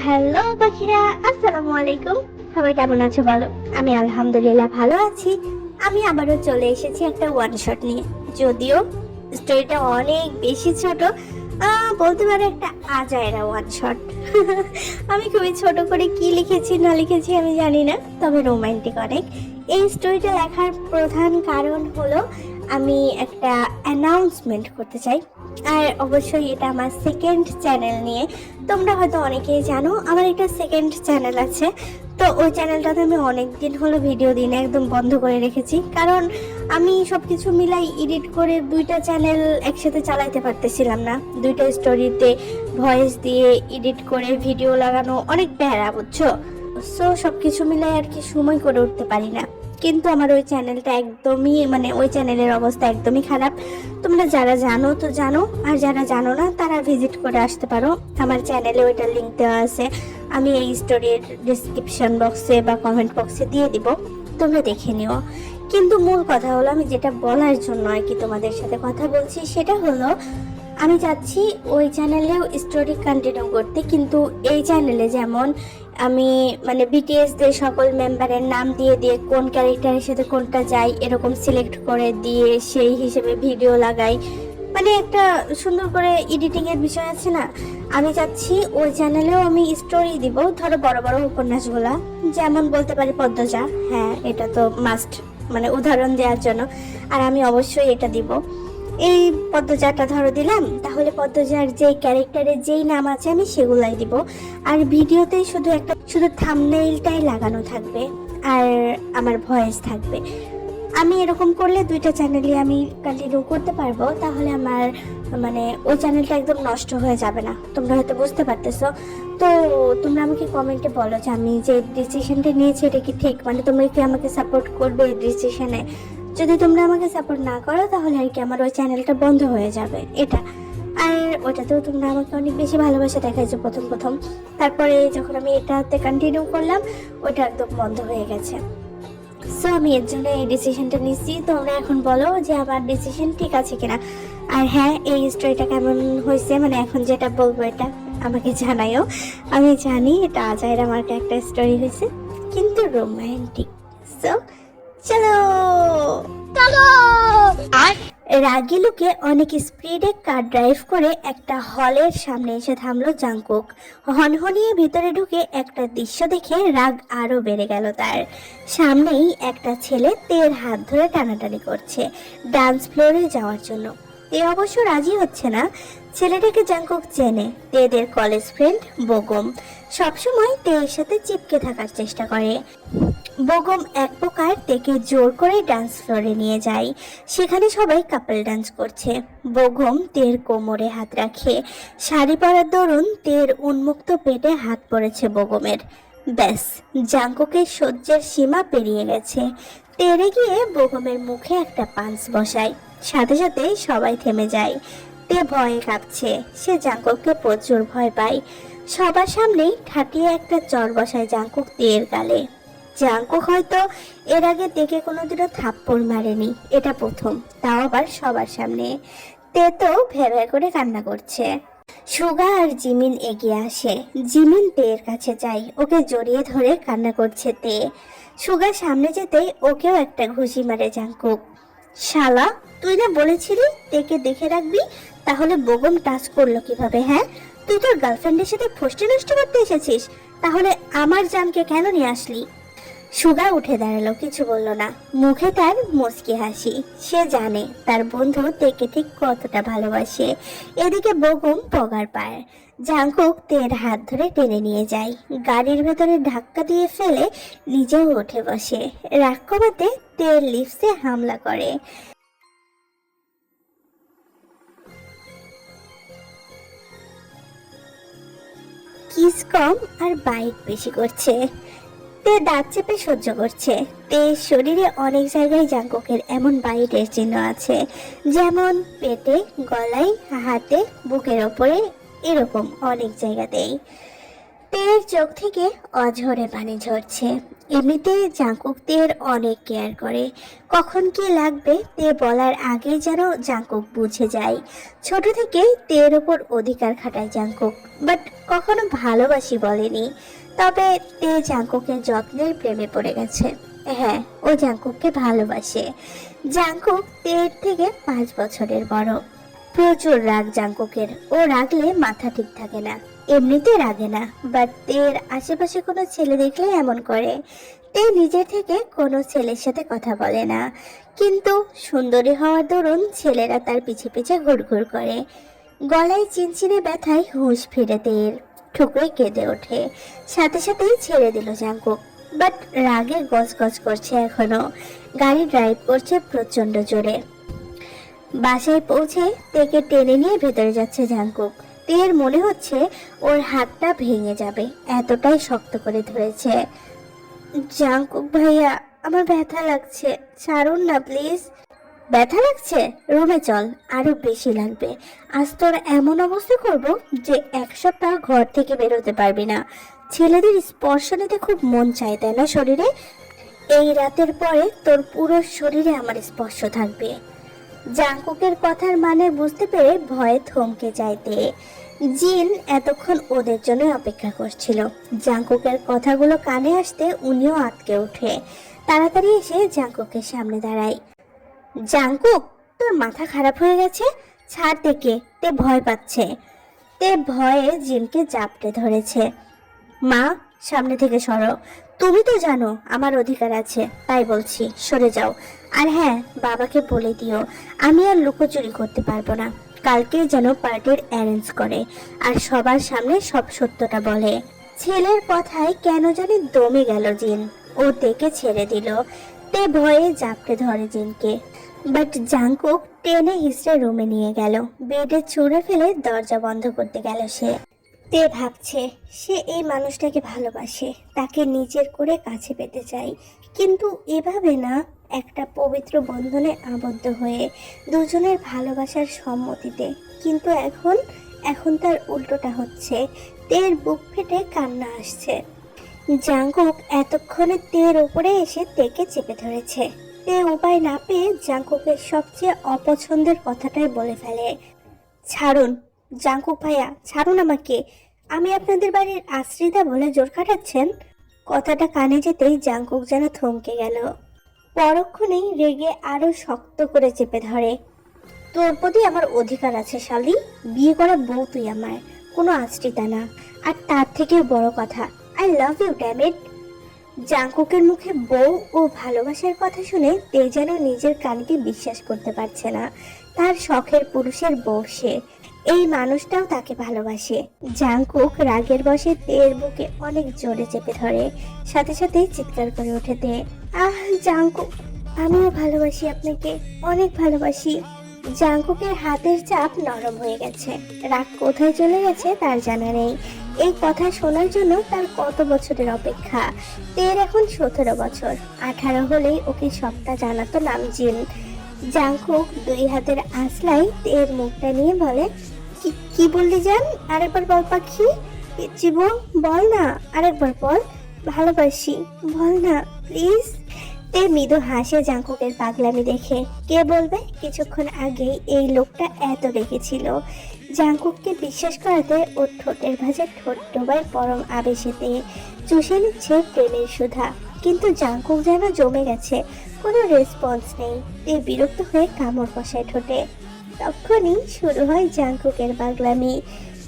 Hello পাখিরা, আসসালামু আলাইকুম। সবাই কেমন আছো বলো? আমি আলহামদুলিল্লাহ ভালো আছি। আমি আবারও চলে এসেছি একটা ওয়ান শট নিয়ে। যদিও স্টোরিটা অনেক বেশি ছোট, বলতে পারো একটা আজাইরা ওয়ান শট। আমি খুবই ছোট করে কি লিখেছি না লিখেছি আমি জানি না, তবে রোমান্টিক অনেক। এই স্টোরিটা লেখার প্রধান কারণ হলো আমি একটা অ্যানাউন্সমেন্ট করতে চাই। আর অবশ্যই এটা আমার সেকেন্ড চ্যানেল নিয়ে। তোমরা হয়তো অনেকেই জানো আমার একটা সেকেন্ড চ্যানেল আছে। তো ওই চ্যানেলটাতে আমি অনেক দিন হলো ভিডিও দিই না, একদম বন্ধ করে রেখেছি। কারণ আমি সবকিছু মিলাই এডিট করে দুইটা চ্যানেল একসাথে চালাইতে পারতেছিলাম না। দুইটা স্টোরিতে ভয়েস দিয়ে এডিট করে ভিডিও লাগানো অনেক প্যারা, বুঝছো? সো সবকিছু মিলাই আর কি সময় করে উঠতে পারি না। কিন্তু আমার ওই চ্যানেলটা একদমই, মানে ওই চ্যানেলের অবস্থা একদমই খারাপ। তোমরা যারা জানো তো জানো, আর যারা জানো না তারা ভিজিট করে আসতে পারো। আমার চ্যানেলে ওইটার লিঙ্ক দেওয়া আছে, আমি এই স্টোরির ডিসক্রিপশন বক্সে বা কমেন্ট বক্সে দিয়ে দিব, তোমরা দেখে নিও। কিন্তু মূল কথা হলো, আমি যেটা বলার জন্য আর কি তোমাদের সাথে কথা বলছি সেটা হলো, আমি চাচ্ছি ওই চ্যানেলেও স্টোরি কন্টিনিউ করতে। কিন্তু এই চ্যানেলে যেমন আমি মানে বিটিএস দের সকল মেম্বারের নাম দিয়ে দিয়ে কোন ক্যারেক্টারের সাথে কোনটা যায় এরকম সিলেক্ট করে দিয়ে সেই হিসেবে ভিডিও লাগাই, মানে একটা সুন্দর করে এডিটিং এর বিষয় আছে না। আমি চাচ্ছি ওই চ্যানেলেও আমি স্টোরি দিব, ধরো বড় বড় উপন্যাসগুলা, যেমন বলতে পারি পদ্মজা। হ্যাঁ, এটা তো মাস্ট, মানে উদাহরণ দেওয়ার জন্য। আর আমি অবশ্যই এটা দিব। এই পদ্মজাটা ধরো দিলাম, তাহলে পদ্মজার যে ক্যারেক্টারের যেই নাম আছে আমি সেগুলাই দিব। আর ভিডিওতে শুধু থাম্বনেইলটাই লাগানো থাকবে, আর আমার ভয়েস থাকবে। আমি এরকম করলে দুইটা চ্যানেলই আমি কন্টিনিউ করতে পারবো। তাহলে আমার মানে ওই চ্যানেলটা একদম নষ্ট হয়ে যাবে না, তোমরা হয়তো বুঝতে পারতেছো। তো তোমরা আমাকে কমেন্টে বলো যে আমি যে ডিসিশনটা নিয়েছি এটা কি ঠিক, মানে তোমরা কি আমাকে সাপোর্ট করবে এই ডিসিশনে? যদি তোমরা আমাকে সাপোর্ট না করো তাহলে আর কি আমার ওই চ্যানেলটা বন্ধ হয়ে যাবে এটা। আর ওটাতেও তোমরা আমাকে অনেক বেশি ভালোবাসা দেখাইছো প্রথম প্রথম, তারপরে যখন আমি এটাতে কন্টিনিউ করলাম ওটা একদম বন্ধ হয়ে গেছে। সো আমি এর জন্য এই ডিসিশনটা নিচ্ছি। তোমরা এখন বলো যে আমার ডিসিশন ঠিক আছে কিনা। আর হ্যাঁ, এই স্টোরিটা কেমন হয়েছে, মানে এখন যেটা বলবো এটা আমাকে জানাইও। আমি জানি এটা আজাইরা আমার একটা স্টোরি হয়েছে, কিন্তু রোমান্টিক। সো চলো চলো। রাগী লুকে অনেক স্পিডে কার ড্রাইভ করে একটা হলের সামনে এসে থামলো জাংকুক। হনহনিয়ে ভিতরে ঢুকে একটা দৃশ্য দেখে রাগ আরো বেড়ে গেল তার। সামনেই একটা ছেলে তের হাত ধরে টানাটানি করছে ডান্স ফ্লোরে যাওয়ার জন্য। তে অবশ্য রাজি হচ্ছে না। ছেলেটাকে জাংকুক চেনে, তেদের কলেজ ফ্রেন্ড বোগম। সবসময় তের সাথে চিপকে থাকার চেষ্টা করে। বোগম এক প্রকার তেকে জোর করে ডান্স ফ্লোরে নিয়ে যায়। সেখানে সবাই কাপল ডান্স করছে। বোগম তের কোমরে হাত রাখে। শাড়ি পরার দরুন তের উন্মুক্ত পেটে হাত পড়েছে বোগমের। ব্যাস, জাংকুকের সহ্যের সীমা পেরিয়ে গেছে। তেরে গিয়ে বোগমের মুখে একটা পাঞ্চ বসায়। সাথে সাথে সবাই থেমে যায়। তে ভয়ে কাঁপছে, সে জাংকুককে প্রচুর ভয় পায়। সবার সামনেই ঠাটিয়ে একটা চর বসায় জাংকুক তের গালে। জাংকুক হয়তো এর আগে তেকে কোনোদিনও থাপ্পড় মারেনি, এটা প্রথম, তাও আবার সবার সামনে। তে তো ভ্যাভ্যা করে কান্না করছে। সুগা আর জিমিন এগিয়ে আসে। জিমিন তের কাছে যায়, ওকে জড়িয়ে ধরে কান্না করছে তে। সুগা সামনে যেতেই ওকেও একটা ঘুষি মারে জাংকুক। শালা, তুই না বলেছিলি তেকে দেখে রাখবি, তাহলে বোগম টাচ করলো কিভাবে? হ্যাঁ, তুই তোর গার্লফ্রেন্ডের সাথে ফষ্টি নষ্টি করতে এসেছিস, তাহলে আমার জানকে কেন নিয়ে আসলি? সুগা উঠে দাঁড়ালো, কিছু বলল না। মুখে তার মুচকি হাসি। সে জানে তার বন্ধু তেকে ঠিক কতটা ভালোবাসে। এদিকে বোগম পগার পায়। জাংকুক তের হাত ধরে টেনে নিয়ে যায়, গাড়ির ভেতরে ধাক্কা দিয়ে ফেলে নিজেও উঠে বসে। রাগ কমাতে তের লিপসে হামলা করে। কিস কম আর বাইট বেশি করছে। তে দাঁত চেপে সহ্য করছে। তে শরীরে অনেক জায়গায় জাংকুকের এমন বাইটের চিহ্ন আছে, যেমন পেটে, গলায়, হাতে, বুকের ওপরে, এরকম অনেক জায়গাতেই। তের চোখ থেকে অঝরে পানি ঝরছে। এমনিতে জাঙ্কুক তের অনেক কেয়ার করে। কখন কি লাগবে তে বলার আগে যেন জাঙ্কুক বুঝে যায়। ছোট থেকে তের ওপর অধিকার খাটায় জাঙ্কুক, বাট কখনো ভালোবাসি বলেনি। তবে তে জাঙ্কুকের যত্নের প্রেমে পড়ে গেছে। হ্যাঁ, ও জাঙ্কুককে ভালোবাসে। জাঙ্কুক তের থেকে 5 বছরের বড়। প্রচুর রাগ জাঙ্কুকের। ও রাগলে মাথা ঠিক থাকে না। এমনিতে রাগে না, বাট তের আশেপাশে কোনো ছেলে দেখলে এমন করে। তে নিজের থেকে কোনো ছেলের সাথে কথা বলে না, কিন্তু সুন্দরী হওয়ার দরুন ছেলেরা তার পিছে পিছে ঘুরঘুর করে। গলায় চিনচিনে ব্যথায় হুঁশ ফিরে তের। ঠুকরে কেঁদে ওঠে, সাথে সাথেই ছেড়ে দিল জাঙ্কুক। বাট রাগে গজগজ করছে এখনো। গাড়ি ড্রাইভ করছে প্রচন্ড জোরে। বাসায় পৌঁছে তেকে টেনে নিয়ে ভেতরে যাচ্ছে জাঙ্কুক। তের মনে হচ্ছে ওর হাতটা ভেঙে যাবে, এতটাই শক্ত করে ধরেছে। জাঙ্কুক ভাইয়া, আমার ব্যথা লাগছে, ছাড়ুন না প্লিজ। ব্যথা লাগছে? রুমে চল, আরো বেশি লাগবে। আজ তোর এমন অবস্থা করব যে 1 সপ্তাহ ঘর থেকে বেরোতে পারবি না। ছেলেদের স্পর্শ নিতে খুব মন চায়, তাই না শরীরে? এই রাতের পরে তোর পুরো শরীরে আমার স্পর্শ থাকবে। জাঙ্কুকের কথার মানে বুঝতে পেরে ভয়ে থমকে যাইতে। জিন এতক্ষণ ওদের জন্য অপেক্ষা করছিল। জাঙ্কুকের কথাগুলো কানে আসতে উনিও আটকে ওঠে। তাড়াতাড়ি এসে জাঙ্কুকের সামনে দাঁড়ায়। জাঙ্কুক, তোর মাথা খারাপ হয়ে গেছে? ছাড় থেকে, তে ভয় পাচ্ছে। তে ভয়ে জিনকে জাপটে ধরেছে। মা, সামনে থেকে সরো। তুমি তো জানো আমার অধিকার আছে, তাই বলছি সরে যাও। আর হ্যাঁ, বাবাকে বলে দিও আমি আর লুকোচুরি করতে পারবো না। কালকে যেন পার্টির অ্যারেঞ্জ করে আর সবার সামনে সব সত্যটা বলে। ছেলের কথায় কেন জানি দমে গেল জিন। ও তেকে ছেড়ে দিল। তে ভয়ে জাপটে ধরে জিনকে। বাট জাঙ্কুক টেনে হিস্ট্রে রুমে নিয়ে গেল। বেডে ছুঁড়ে ফেলে দরজা বন্ধ করতে গেল সে। তে ভাবছে সে এই মানুষটাকে ভালোবাসে, তাকে নিজের করে কাছে পেতে চাই, কিন্তু এভাবে না, একটা পবিত্র বন্ধনে আবদ্ধ হয়ে দুজনের ভালোবাসার সম্মতিতে। কিন্তু এখন তার উল্টোটা হচ্ছে। তের বুক ফেটে কান্না আসছে। জাঙ্কুক এতক্ষণে তের উপরে এসে তেকে চেপে ধরেছে। তে উপায় না পেয়ে জাঙ্কুকের সবচেয়ে অপছন্দের কথাটাই বলে ফেলে। ছাড়ুন জাঙ্কুক ভাইয়া, ছাড়ুন আমাকে। আমি আপনাদের বাড়ির আশ্রিতা বলে জোর খাটাচ্ছেন? কথাটা কানে যেতেই জাঙ্কুক যেন থমকে গেল। পরক্ষণেই রেগে আরো শক্ত করে চেপে ধরে। তোর প্রতি আমার অধিকার আছে শালি। বিয়ে করা বউ তুই আমার, কোনো আশ্রিতা না। আর তার থেকে বড় কথা, I love you damn it. জাঙ্কুকের মুখে বউ ও ভালোবাসার কথা শুনে তে যেন নিজের কানকে বিশ্বাস করতে পারছে না। তার শখের পুরুষের বউ সে, এই মানুষটাও তাকে ভালোবাসে। জাঙ্কুক রাগের বশে তের বুকে অনেক জোরে চেপে ধরে, সাথে সাথে চিৎকার করে ওঠে তে। আহ জাঙ্কুক, আমিও ভালোবাসি আপনাকে, অনেক ভালোবাসি। জাঙ্কুকের হাতের চাপ নরম হয়ে গেছে। রাগ কোথায় চলে গেছে তার জানা নেই। এই কথা শোনার জন্য তার কত বছরের অপেক্ষা। তের এখন 17 বছর। 18 হলেই ওকে সবটা জানাতো নামজিন। জাঙ্কুক 2 হাতের আঁচলাই তের মুখটা নিয়ে বলে, কি বললি জান? আরেকবার বল পাখি। পিচ্ছি বউ, বল না, আরেকবার বল। ভালোবাসি, বল না প্লিজ। তে মৃদু হাসে জাঙ্কুকের পাগলামি দেখে। কে বলবে কিছুক্ষণ আগেই এই লোকটা এত রেগেছিল। জাঙ্কুককে বিশ্বাস করাতে ওর ঠোঁটের ভাঁজে ঠোঁট ডোবায় পরম আবেশেতে চুষে নিচ্ছে প্রেমের সুধা। কিন্তু জাঙ্কুক যেন জমে গেছে, কোনো রেসপন্স নেই। তে বিরক্ত হয়ে কামড় কষায় ঠোঁটে। তখনই শুরু হয় জাঙ্কুকের পাগলামি।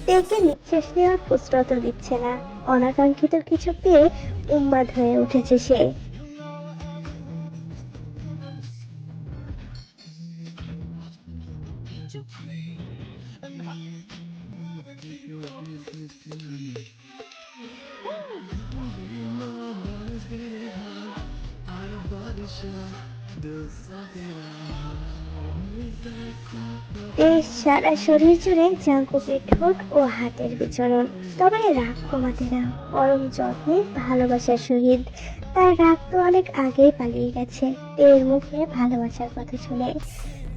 তেকে নিঃশ্বাস নেওয়ার ফুসরত দিচ্ছে না। অনাকাঙ্ক্ষিত কিছু পেয়ে উন্মাদ হয়ে উঠেছে সে। এই সারা শরীর জুড়ে জাঙ্কুকের ঠোঁট ও হাতের বিচরণ। তবে রাগ কমাতে না, পরম যত্নে ভালোবাসার সহিত। তার রাগ তো অনেক আগেই পালিয়ে গেছে তের মুখে ভালোবাসার কথা শুনে।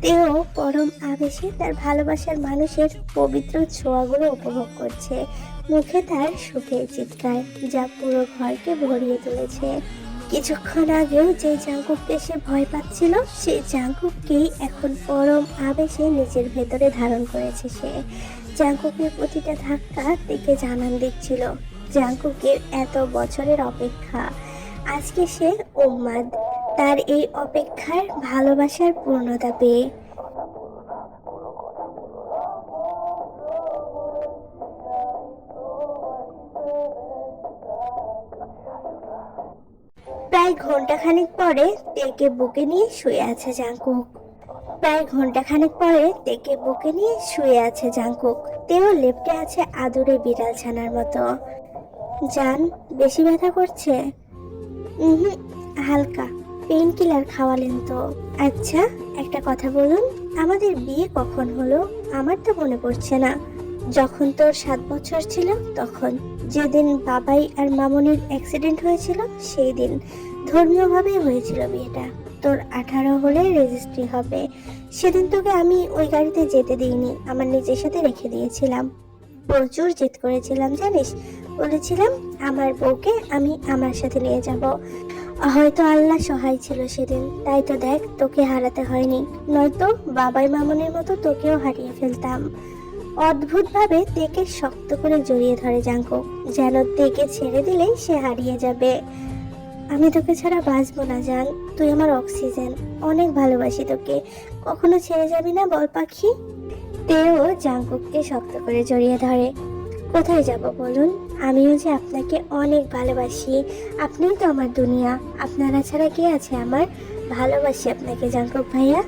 তেও পরম আবেশে তার ভালোবাসার মানুষের পবিত্র ছোঁয়াগুলো উপভোগ করছে। মুখে তার সুখের চিৎকার, যা পুরো ঘরকে ভরিয়ে তুলেছে। কিছুক্ষণ আগেও যে জাঙ্কুককে সে ভয় পাচ্ছিল, সেই জাঙ্কুককেই এখন পরম আবেশে নিজের ভেতরে ধারণ করেছে সে। জাঙ্কুকের প্রতিটা ধাক্কা থেকে জানান দিচ্ছিল জাঙ্কুকের এত বছরের অপেক্ষা। আজকে সে উন্মাদ তার এই অপেক্ষার ভালোবাসার পূর্ণতা পেয়ে। প্রায় ঘন্টাখানেক পরে তেকে বুকে নিয়ে শুয়ে আছে জাঙ্কুক। তেও লেপ্টে আছে আদুরে বিড়াল ছানার মতো। জান, বেশি ব্যথা করছে? হালকা। পেইন কিলার খাওয়ালেন তো? আচ্ছা, একটা কথা বলুন, আমাদের বিয়ে কখন হলো? আমার তো মনে পড়ছে না। যখন তোর 7 বছর ছিল তখন, যেদিন বাবাই আর মামনির অ্যাক্সিডেন্ট হয়েছিল সেই দিন। ধর্মীয়ভাবে হয়েছিল বিয়েটা। তোর 18 হলে রেজিস্ট্রি হবে। সেদিন তোকে আমি ওই গাড়িতে যেতে দিইনি, আমার নিজের সাথে রেখে দিয়েছিলাম। প্রচুর জেদ করেছিলাম জানিস। বলেছিলাম আমার বউকে আমি আমার সাথে নিয়ে যাব। হয়তো আল্লাহ সহায় ছিল সেদিন, তাই তো দেখ তোকে হারাতে হয়নি, নয়তো বাবাই মামনের মতো তোকেও হারিয়ে ফেলতাম। অদ্ভুতভাবে তেকে শক্ত করে জড়িয়ে ধরে জাঙ্কুক, যেন তেকে ছেড়ে দিলেই সে হারিয়ে যাবে। আমি তোকে ছাড়া বাঁচবো না জান, তুই আমার অক্সিজেন। অনেক ভালোবাসি তোকে, কখনো ছেড়ে যাবি না বল পাখি? তেও জাঙ্কুককে শক্ত করে জড়িয়ে ধরে। কোথায় যাব বলুন? আমিও যে আপনাকে অনেক ভালোবাসি, আপনিই তো আমার দুনিয়া। আপনারা ছাড়া কে আছে আমার? ভালোবাসি আপনাকে জাঙ্কুক ভাইয়া।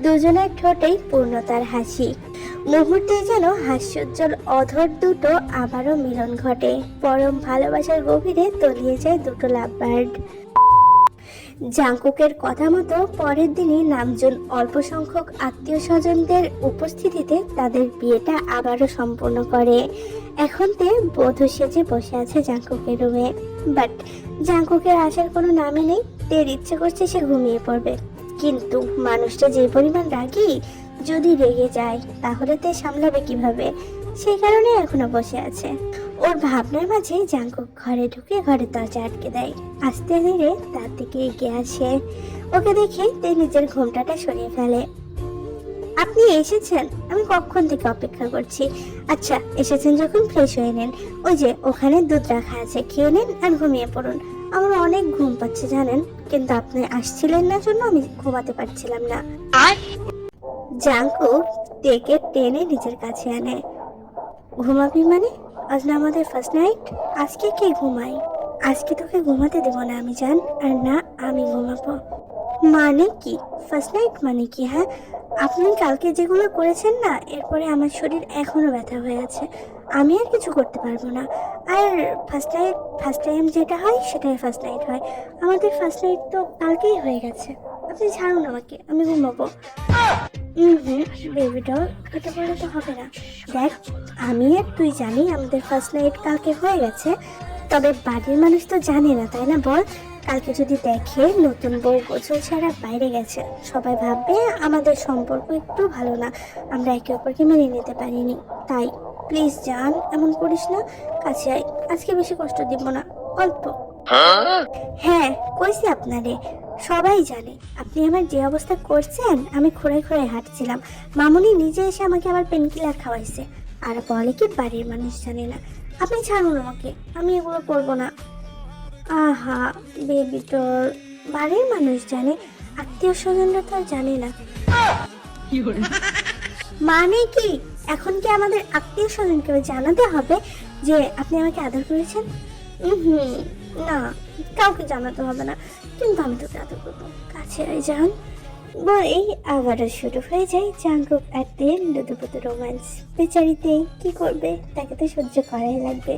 দুজনের ঠোঁটেই পূর্ণতার হাসি। মুহূর্তে যেন হাস্যোজ্জ্বল অধর দুটো আবারও মিলন ঘটে। পরম ভালোবাসার গভীরে তলিয়ে যায় দুটো লাভবার্ড। জাঙ্কুকের কথা মতো পরের দিনই নামজন অল্প সংখ্যক আত্মীয় স্বজনদের উপস্থিতিতে তাদের বিয়েটা আবারও সম্পন্ন করে। এখন তে বধূ সেজে বসে আছে জাঙ্কুকের রুমে, বাট জাঙ্কুকের আসার কোনো নামই নেই। তের ইচ্ছে করছে সে ঘুমিয়ে পড়বে, কিন্তু মানুষটা যে পরিমাণ রাগী, যদি রেগে যায় তাহলে তে সামলাবে কিভাবে? সেই কারণে এখনো বসে আছে। ওর ভাবনার মাঝে জাঙ্কুক ঘরে ঢুকে ঘরের দরজা আটকে দেয়। আস্তে ধীরে তার দিকে এগিয়ে আসে। ওকে দেখে তে নিজের ঘোমটাটা সরিয়ে ফেলে। আপনি এসেছেন? আমি কখন থেকে অপেক্ষা করছি। আচ্ছা, এসেছেন যখন ফ্রেশ হয়ে নেন। ওই যে ওখানে দুধ রাখা আছে, খেয়ে নেন আর ঘুমিয়ে পড়ুন। আমার অনেক ঘুম পাচ্ছে জানেন, কিন্তু আপনি আসছিলেন না জন্য আমি ঘুমাতে পারছিলাম না। জাঙ্কুক তেকে টেনে নিজের কাছে আনে। ঘুমাবি মানে? আজ না আমাদের ফার্স্ট নাইট। আজকে কে ঘুমাই? আজকে তোকে ঘুমাতে দেবো না আমি জান, আর না আমি ঘুমাবো। মানে কি ফার্স্ট নাইট মানে কি? হ্যাঁ, আপনি কালকে যেগুলো করেছেন না, এরপরে আমার শরীর এখনো ব্যথা হয়ে আছে। আমি আর কিছু করতে পারবো না। আর ফার্স্ট টাইম যেটা হয় সেটাই ফার্স্ট নাইট হয়। আমাদের ফার্স্ট নাইট তো কালকেই হয়ে গেছে। আপনি ছাড়ুন আমাকে, আমি ঘুমাবো। বেবি ডল, এটা বলে তো হবে না। দেখ, আমি আর তুই জানি আমাদের ফার্স্ট নাইট কালকে হয়ে গেছে, তবে বাড়ির মানুষ তো জানে না, তাই না বল? কালকে যদি দেখে নতুন বউ গোছল ছাড়া বাইরে গেছে, সবাই ভাববে আমাদের সম্পর্ক একটু ভালো না, আমরা একে অপরকে মেনে নিতে পারিনি। তাই প্লিজ জান, এমন করিস না। কাছে আয়, আজকে বেশি কষ্ট দিব না, অল্প। হ্যাঁ, কইছি আপনারে, সবাই জানে আপনি আমার যে অবস্থা করছেন। আমি খোঁড়ায় খোঁড়ায় হাঁটছিলাম, মামুনি নিজে এসে আমাকে আবার পেন কিলার খাওয়াইছে, আর বলে কি বাড়ির মানুষ জানে না। আপনি ছাড়ুন আমাকে, আমি এগুলো করবো না। আহা বেবি ডল, বাড়ির মানুষ জানে, আত্মীয় স্বজনরা তো আর জানে না। মানে কি এখন কি আমাদের আত্মীয় স্বজনকে জানাতে হবে যে আপনি আমাকে আদর করেছেন? না, কাউকে জানাতে হবে না, কিন্তু আমি তোকে আদর করবো। কাছে আয় জান। বলেই আবারও শুরু হয়ে যায় জাঙ্কুক আর তের লুতুপুতু রোম্যান্স। বেচারিতে কি করবে, তাকে তো সহ্য করাই লাগবে।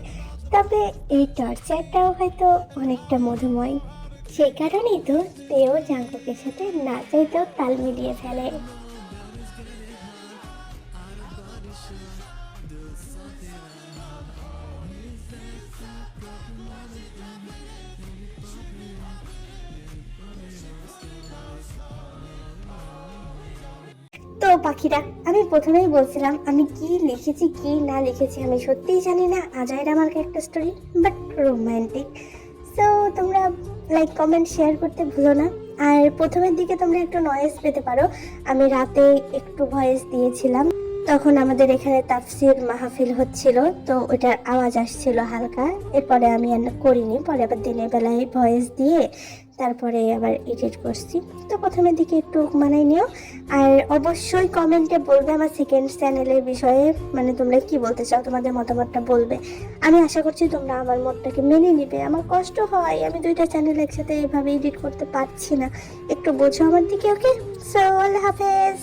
তবে এই টর্চারটাও হয়তো অনেকটা মধুময়। সেই কারণেই তো তেও জাঙ্কুকের সাথে না চাইতেও তাল মিলিয়ে ফেলে। তো পাখিরা, আমি প্রথমেই বলছিলাম আমি কি লিখেছি কি না লিখেছি আমি সত্যিই জানি না। আজাইরা আমার একটা স্টোরি, বাট রোমান্টিক। সো তোমরা লাইক কমেন্ট শেয়ার করতে ভুলো না। আর প্রথমের দিকে তোমরা একটু নয়েজ পেতে পারো, আমি রাতে একটু ভয়েস দিয়েছিলাম, তখন আমাদের এখানে তাফসির মাহফিল হচ্ছিল, তো ওটার আওয়াজ আসছিল হালকা। এরপরে আমি আর করিনি, পরে আবার দিনের বেলায় ভয়েস দিয়ে তারপরে আবার এডিট করছি। তো প্রথমের দিকে একটু মানাই নিও। আর অবশ্যই কমেন্টে বলবে আমার সেকেন্ড চ্যানেলের বিষয়ে, মানে তোমরা কি বলতে চাও, তোমাদের মতামতটা বলবে। আমি আশা করছি তোমরা আমার মতটাকে মেনে নিবে। আমার কষ্ট হয়, আমি দুইটা চ্যানেল একসাথে এভাবে এডিট করতে পারছি না, একটু বোঝো আমার দিকে। ওকে, সো আল্লাহ হাফেজ।